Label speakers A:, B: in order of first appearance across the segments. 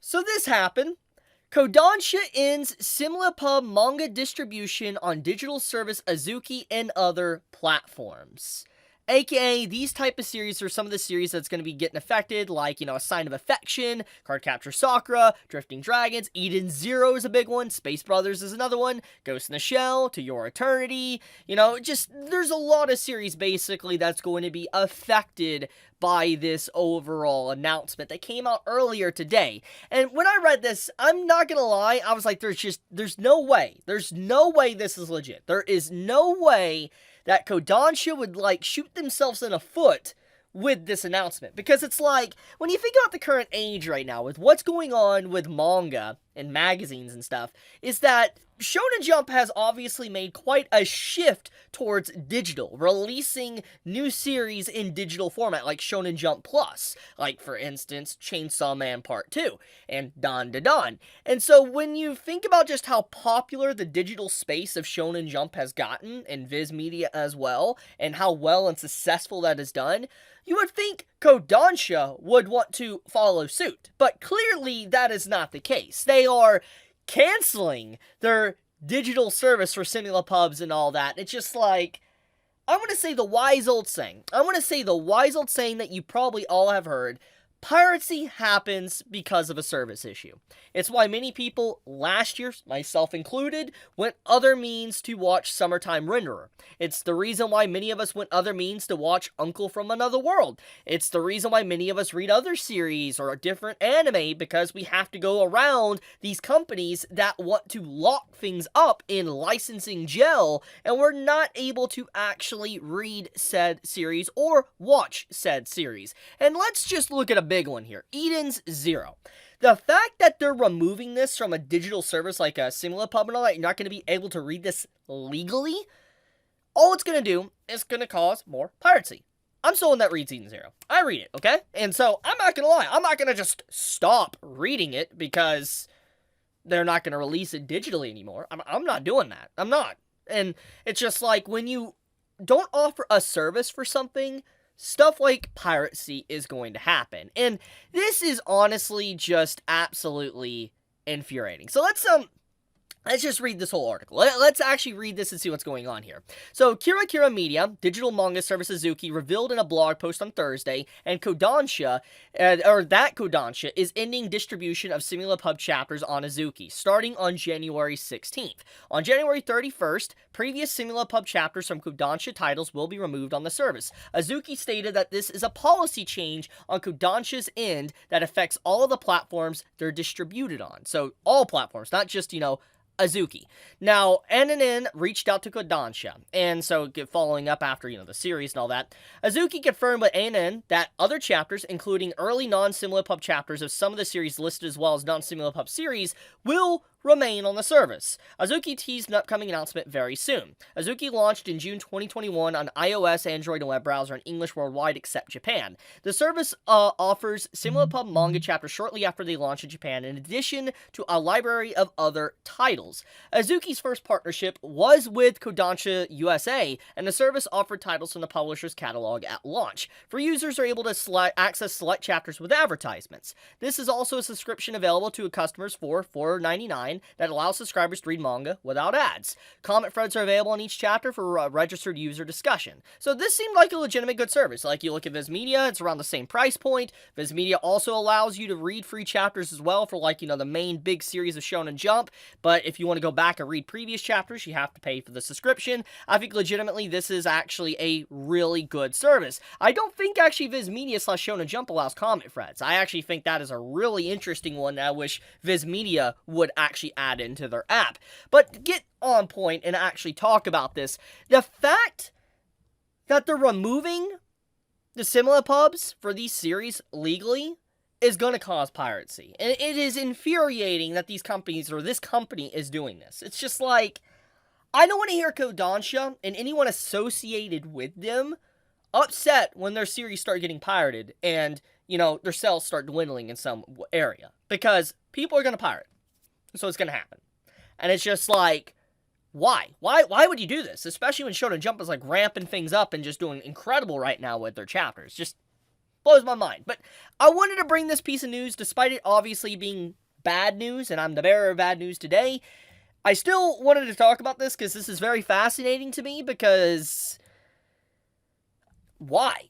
A: So this happened. Kodansha ends Simulpub Manga Distribution on digital service Azuki and other platforms. AKA, these type of series are some of the series that's going to be getting affected, like, A Sign of Affection, Cardcaptor Sakura, Drifting Dragons, Eden Zero is a big one, Space Brothers is another one, Ghost in the Shell, To Your Eternity, there's a lot of series, basically, that's going to be affected by this overall announcement that came out earlier today. And when I read this, I'm not gonna lie, I was like, there's no way this is legit. There is no way that Kodansha would, shoot themselves in the foot with this announcement. Because it's like, when you think about the current age right now, with what's going on with manga and magazines and stuff, is that Shonen Jump has obviously made quite a shift towards digital, releasing new series in digital format, like Shonen Jump Plus, like, for instance, Chainsaw Man Part 2, and Dan Da Dan. And so when you think about just how popular the digital space of Shonen Jump has gotten, and Viz Media as well, and how well and successful that is done, you would think Kodansha would want to follow suit. But clearly that is not the case. They are canceling their digital service for Simulpubs and all that. It's just like, I'm going to say the wise old saying. That you probably all have heard. Piracy happens because of a service issue. It's why many people last year, myself included, went other means to watch Summertime Renderer. It's the reason why many of us went other means to watch Uncle from Another World. It's the reason why many of us read other series or different anime, because we have to go around these companies that want to lock things up in licensing jail, and we're not able to actually read said series or watch said series. And let's just look at a big one here. Eden's Zero. The fact that they're removing this from a digital service like a Simulpub and all that, you're not going to be able to read this legally, all it's going to do is going to cause more piracy. I'm someone that reads Eden Zero. I read it, okay? And so, I'm not going to lie. I'm not going to just stop reading it because they're not going to release it digitally anymore. I'm not doing that. I'm not. And it's just like, when you don't offer a service for something, stuff like piracy is going to happen. And this is honestly just absolutely infuriating. So let's just read this whole article. Let's actually read this and see what's going on here. So, Kira Media, digital manga service Azuki, revealed in a blog post on Thursday, and Kodansha, Kodansha, is ending distribution of Simulpub chapters on Azuki, starting on January 16th. On January 31st, previous Simulpub chapters from Kodansha titles will be removed on the service. Azuki stated that this is a policy change on Kodansha's end that affects all of the platforms they're distributed on. So, all platforms, not just, Azuki. Now, NNN reached out to Kodansha, and so following up after, the series and all that, Azuki confirmed with NNN that other chapters, including early non-Simulpub chapters of some of the series listed as well as non-Simulpub series, will remain on the service. Azuki teased an upcoming announcement very soon. Azuki launched in June 2021 on iOS, Android, and web browser in English worldwide except Japan. The service offers Simulpub manga chapters shortly after they launch in Japan, in addition to a library of other titles. Azuki's first partnership was with Kodansha USA, and the service offered titles from the publisher's catalog at launch. For users are able to access select chapters with advertisements. This is also a subscription available to customers for $4.99 that allows subscribers to read manga without ads. Comment threads are available on each chapter for registered user discussion. So this seemed like a legitimate good service. Like, you look at Viz Media, it's around the same price point. Viz Media also allows you to read free chapters as well for, the main big series of Shonen Jump. But if you want to go back and read previous chapters, you have to pay for the subscription. I think legitimately this is actually a really good service. I don't think actually Viz Media / Shonen Jump allows comment threads. I actually think that is a really interesting one that I wish Viz Media would actually add into their app. But to get on point and actually talk about this, the fact that they're removing the Simulpubs for these series legally is going to cause piracy. And it is infuriating that these companies, or this company, is doing this. It's just like, I don't want to hear Kodansha and anyone associated with them upset when their series start getting pirated and, their sales start dwindling in some area. Because people are going to pirate. So it's going to happen. And it's just like, why? Why would you do this? Especially when Shonen Jump is ramping things up and just doing incredible right now with their chapters. Just, blows my mind. But I wanted to bring this piece of news, despite it obviously being bad news, and I'm the bearer of bad news today. I still wanted to talk about this because this is very fascinating to me, because why?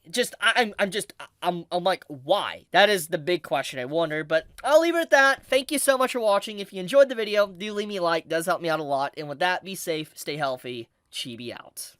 A: I'm like, why? That is the big question I wonder, but I'll leave it at that. Thank you so much for watching. If you enjoyed the video, do leave me a like, it does help me out a lot. And with that, be safe, stay healthy, Chibi out.